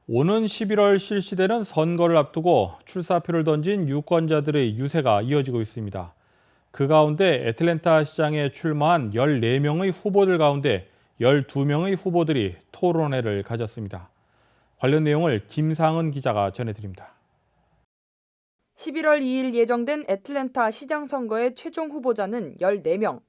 오는 11월 실시되는 선거를 앞두고 출사표를 던진 유권자들의 유세가 이어지고 있습니다. 그 가운데 애틀랜타 시장에 출마한 14명의 후보들 가운데 12명의 후보들이 토론회를 가졌습니다. 관련 내용을 김상은 기자가 전해드립니다. 11월 2일 예정된 애틀랜타 시장 선거의 최종 후보자는 14명.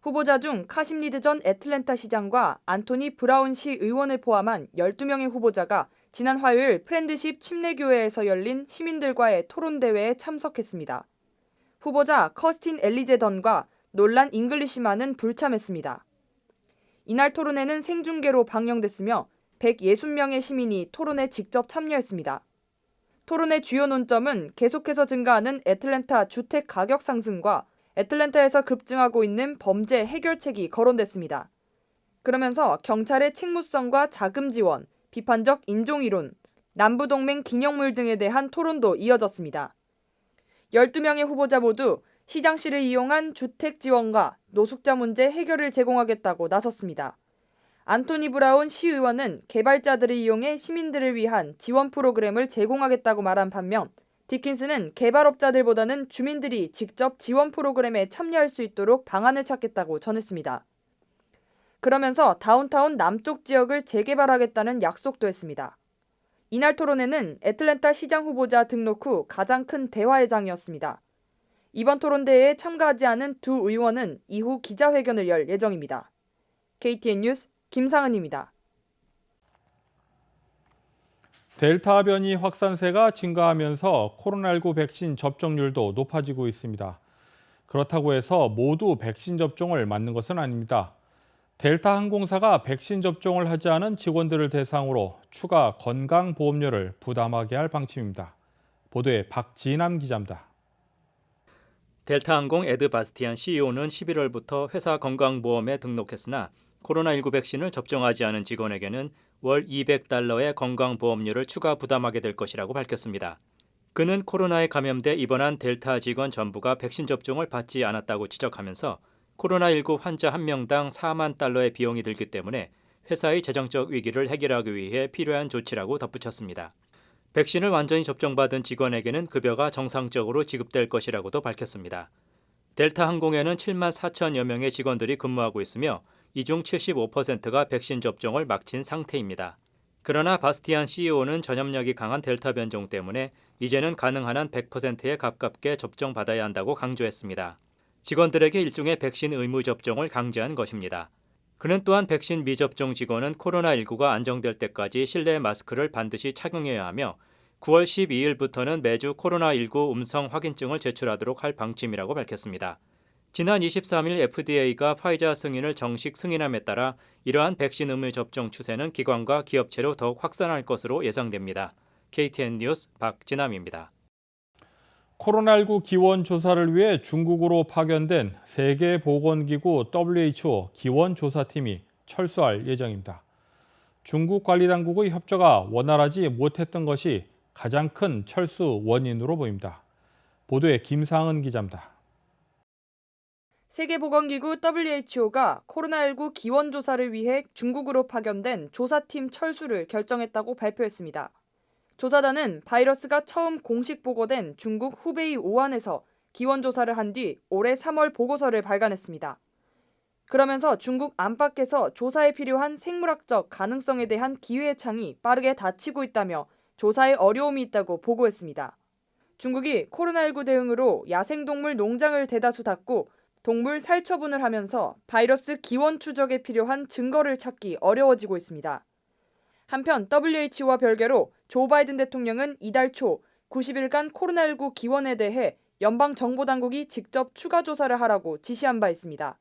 후보자 중 카심 리드 전 애틀랜타 시장과 안토니 브라운 시 의원을 포함한 12명의 후보자가 지난 화요일 프렌드십 침례교회에서 열린 시민들과의 토론대회에 참석했습니다. 후보자 커스틴 엘리제 던과 놀란 잉글리시만은 불참했습니다. 이날 토론회는 생중계로 방영됐으며 160명의 시민이 토론에 직접 참여했습니다. 토론의 주요 논점은 계속해서 증가하는 애틀랜타 주택 가격 상승과 애틀랜타에서 급증하고 있는 범죄 해결책이 거론됐습니다. 그러면서 경찰의 책무성과 자금 지원, 비판적 인종이론, 남부동맹 기념물 등에 대한 토론도 이어졌습니다. 12명의 후보자 모두 시장실을 이용한 주택 지원과 노숙자 문제 해결을 제공하겠다고 나섰습니다. 안토니 브라운 시의원은 개발자들을 이용해 시민들을 위한 지원 프로그램을 제공하겠다고 말한 반면 디킨스는 개발업자들보다는 주민들이 직접 지원 프로그램에 참여할 수 있도록 방안을 찾겠다고 전했습니다. 그러면서 다운타운 남쪽 지역을 재개발하겠다는 약속도 했습니다. 이날 토론회는 애틀랜타 시장 후보자 등록 후 가장 큰 대화의 장이었습니다. 이번 토론대회에 참가하지 않은 두 의원은 이후 기자회견을 열 예정입니다. KTN 뉴스 김상은입니다. 델타 변이 확산세가 증가하면서 코로나19 백신 접종률도 높아지고 있습니다. 그렇다고 해서 모두 백신 접종을 맞는 것은 아닙니다. 델타 항공사가 백신 접종을 하지 않은 직원들을 대상으로 추가 건강보험료를 부담하게 할 방침입니다. 보도에 박지남 기자입니다. 델타 항공 에드 바스티안 CEO는 11월부터 회사 건강보험에 등록했으나 코로나19 백신을 접종하지 않은 직원에게는 월 $200의 건강보험료를 추가 부담하게 될 것이라고 밝혔습니다. 그는 코로나에 감염돼 입원한 델타 직원 전부가 백신 접종을 받지 않았다고 지적하면서 코로나19 환자 한 명당 $40,000의 비용이 들기 때문에 회사의 재정적 위기를 해결하기 위해 필요한 조치라고 덧붙였습니다. 백신을 완전히 접종받은 직원에게는 급여가 정상적으로 지급될 것이라고도 밝혔습니다. 델타 항공에는 74,000여 명의 직원들이 근무하고 있으며 이 중 75%가 백신 접종을 마친 상태입니다. 그러나 바스티안 CEO는 전염력이 강한 델타 변종 때문에 이제는 가능한 한 100%에 가깝게 접종받아야 한다고 강조했습니다. 직원들에게 일종의 백신 의무 접종을 강제한 것입니다. 그는 또한 백신 미접종 직원은 코로나19가 안정될 때까지 실내 마스크를 반드시 착용해야 하며 9월 12일부터는 매주 코로나19 음성 확인증을 제출하도록 할 방침이라고 밝혔습니다. 지난 23일 FDA가 화이자 승인을 정식 승인함에 따라 이러한 백신 의무 접종 추세는 기관과 기업체로 더욱 확산할 것으로 예상됩니다. KTN 뉴스 박진남입니다. 코로나19 기원 조사를 위해 중국으로 파견된 세계보건기구 WHO 기원조사팀이 철수할 예정입니다. 중국 관리당국의 협조가 원활하지 못했던 것이 가장 큰 철수 원인으로 보입니다. 보도에 김상은 기자입니다. 세계보건기구 WHO가 코로나19 기원조사를 위해 중국으로 파견된 조사팀 철수를 결정했다고 발표했습니다. 조사단은 바이러스가 처음 공식 보고된 중국 후베이 우한에서 기원조사를 한 뒤 올해 3월 보고서를 발간했습니다. 그러면서 중국 안팎에서 조사에 필요한 생물학적 가능성에 대한 기회의 창이 빠르게 닫히고 있다며 조사에 어려움이 있다고 보고했습니다. 중국이 코로나19 대응으로 야생동물 농장을 대다수 닫고 동물 살처분을 하면서 바이러스 기원 추적에 필요한 증거를 찾기 어려워지고 있습니다. 한편 WHO와 별개로 조 바이든 대통령은 이달 초 90일간 코로나19 기원에 대해 연방정보당국이 직접 추가 조사를 하라고 지시한 바 있습니다.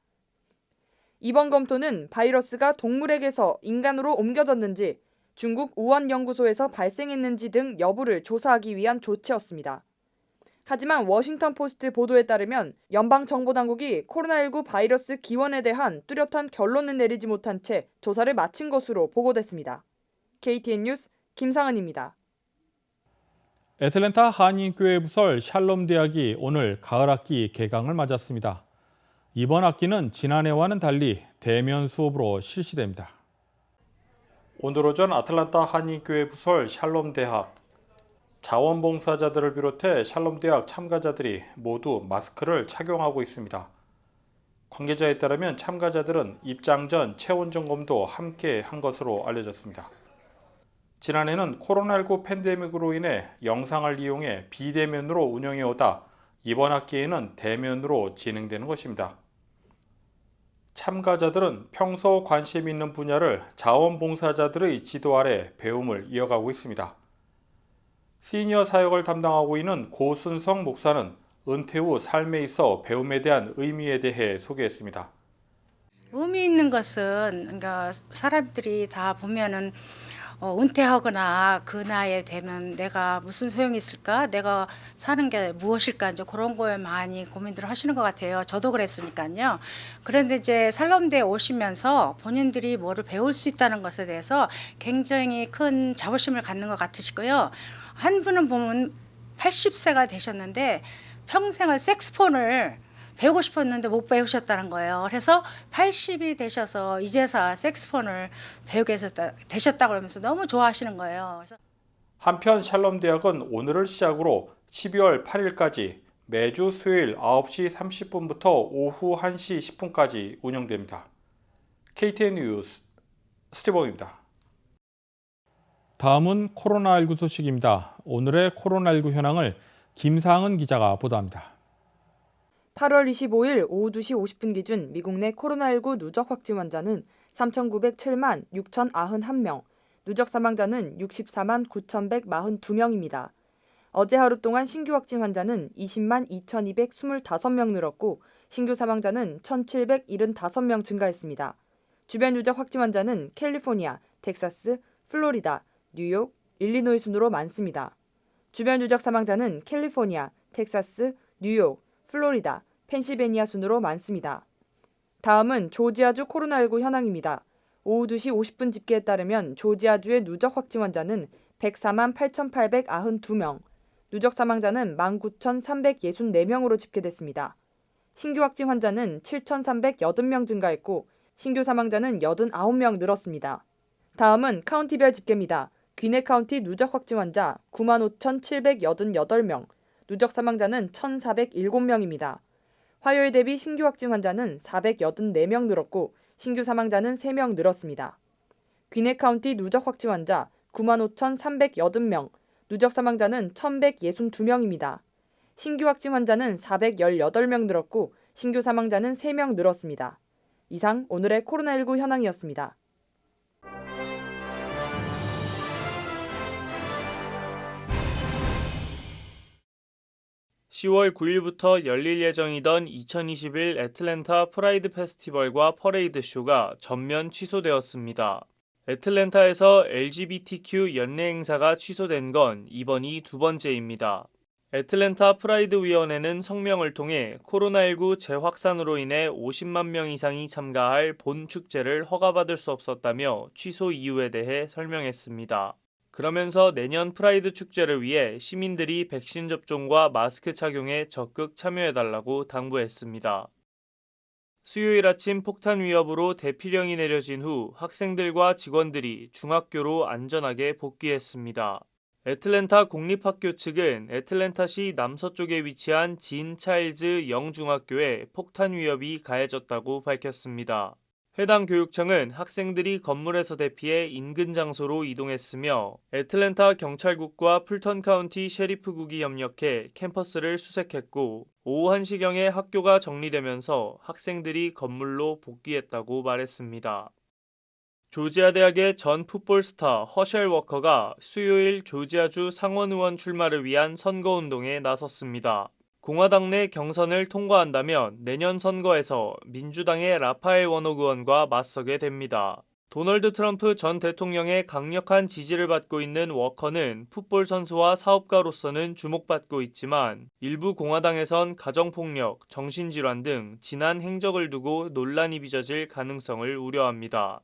이번 검토는 바이러스가 동물에게서 인간으로 옮겨졌는지, 중국 우한 연구소에서 발생했는지 등 여부를 조사하기 위한 조치였습니다. 하지만 워싱턴 포스트 보도에 따르면 연방정보당국이 코로나19 바이러스 기원에 대한 뚜렷한 결론을 내리지 못한 채 조사를 마친 것으로 보고됐습니다. KTN 뉴스 김상은입니다. 애틀랜타 한인교회 부설 샬롬 대학이 오늘 가을 학기 개강을 맞았습니다. 이번 학기는 지난해와는 달리 대면 수업으로 실시됩니다. 오늘 오전 아틀란타 한인교회 부설 샬롬대학 자원봉사자들을 비롯해 샬롬대학 참가자들이 모두 마스크를 착용하고 있습니다. 관계자에 따르면 참가자들은 입장 전 체온 점검도 함께 한 것으로 알려졌습니다. 지난해는 코로나19 팬데믹으로 인해 영상을 이용해 비대면으로 운영해오다 이번 학기에는 대면으로 진행되는 것입니다. 참가자들은 평소 관심 있는 분야를 자원봉사자들의 지도 아래 배움을 이어가고 있습니다. 시니어 사역을 담당하고 있는 고순성 목사는 은퇴 후 삶에 있어 배움에 대한 의미에 대해 소개했습니다. 의미 있는 것은 그러니까 사람들이 다 보면은 은퇴하거나 그 나이에 되면 내가 무슨 소용이 있을까? 내가 사는 게 무엇일까? 이제 그런 거에 많이 고민들을 하시는 것 같아요. 저도 그랬으니까요. 그런데 이제 살롬대에 오시면서 본인들이 뭐를 배울 수 있다는 것에 대해서 굉장히 큰 자부심을 갖는 것 같으시고요. 한 분은 보면 80세가 되셨는데 평생을 색스폰을 배우고 싶었는데 못 배우셨다는 거예요. 그래서 80이 되셔서 이제서 색스폰을 배우게 되셨다고 그러면서 너무 좋아하시는 거예요. 그래서 한편 샬롬대학은 오늘을 시작으로 12월 8일까지 매주 수요일 9시 30분부터 오후 1시 10분까지 운영됩니다. KTN 뉴스 스티븐입니다. 다음은 코로나19 소식입니다. 오늘의 코로나19 현황을 김상은 기자가 보도합니다. 8월 25일 오후 2시 50분 기준 미국 내 코로나19 누적 확진 환자는 3,907만 6,091명, 누적 사망자는 64만 9,142명입니다. 어제 하루 동안 신규 확진 환자는 20만 2,225명 늘었고 신규 사망자는 1,775명 증가했습니다. 주변 누적 확진 환자는 캘리포니아, 텍사스, 플로리다, 뉴욕, 일리노이 순으로 많습니다. 주변 누적 사망자는 캘리포니아, 텍사스, 뉴욕, 플로리다, 펜실베니아 순으로 많습니다. 다음은 조지아주 코로나19 현황입니다. 오후 2시 50분 집계에 따르면 조지아주의 누적 확진 환자는 104만 8,892명, 누적 사망자는 19,364명으로 집계됐습니다. 신규 확진 환자는 7,380명 증가했고 신규 사망자는 89명 늘었습니다. 다음은 카운티별 집계입니다. 귀네 카운티 누적 확진 환자 95,788명, 누적 사망자는 1,407명입니다. 화요일 대비 신규 확진 환자는 484명 늘었고 신규 사망자는 3명 늘었습니다. 귀네 카운티 누적 확진 환자 95,380명, 누적 사망자는 1,162명입니다. 신규 확진 환자는 418명 늘었고 신규 사망자는 3명 늘었습니다. 이상 오늘의 코로나19 현황이었습니다. (10월 9일부터) 열릴 예정이던 2021 애틀랜타 프라이드 페스티벌과 퍼레이드 쇼가 전면 취소되었습니다. 애틀랜타에서 LGBTQ 연례 행사가 취소된 건 이번이 두 번째입니다. 애틀랜타 프라이드 위원회는 성명을 통해 코로나19 재확산으로 인해 50만 명 이상이 참가할 본 축제를 허가받을 수 없었다며 취소 이유에 대해 설명했습니다. 그러면서 내년 프라이드 축제를 위해 시민들이 백신 접종과 마스크 착용에 적극 참여해달라고 당부했습니다. 수요일 아침 폭탄 위협으로 대피령이 내려진 후 학생들과 직원들이 중학교로 안전하게 복귀했습니다. 애틀랜타 공립학교 측은 애틀랜타시 남서쪽에 위치한 진 차일즈 영중학교에 폭탄 위협이 가해졌다고 밝혔습니다. 해당 교육청은 학생들이 건물에서 대피해 인근 장소로 이동했으며 애틀랜타 경찰국과 풀턴 카운티 셰리프국이 협력해 캠퍼스를 수색했고 오후 1시경에 학교가 정리되면서 학생들이 건물로 복귀했다고 말했습니다. 조지아 대학의 전 풋볼 스타 허셸 워커가 수요일 조지아주 상원의원 출마를 위한 선거운동에 나섰습니다. 공화당 내 경선을 통과한다면 내년 선거에서 민주당의 라파엘 워녹 의원과 맞서게 됩니다. 도널드 트럼프 전 대통령의 강력한 지지를 받고 있는 워커는 풋볼 선수와 사업가로서는 주목받고 있지만 일부 공화당에선 가정폭력, 정신질환 등 지난 행적을 두고 논란이 빚어질 가능성을 우려합니다.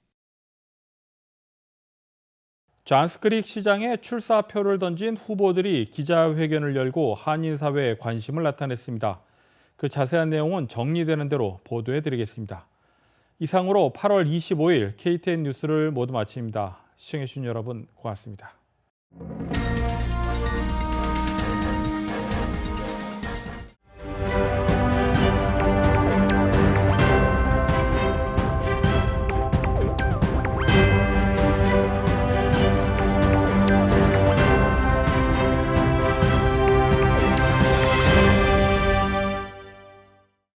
잔스크릭 시장에 출사표를 던진 후보들이 기자회견을 열고 한인사회에 관심을 나타냈습니다. 그 자세한 내용은 정리되는 대로 보도해드리겠습니다. 이상으로 8월 25일 KTN 뉴스를 모두 마칩니다. 시청해주신 여러분 고맙습니다.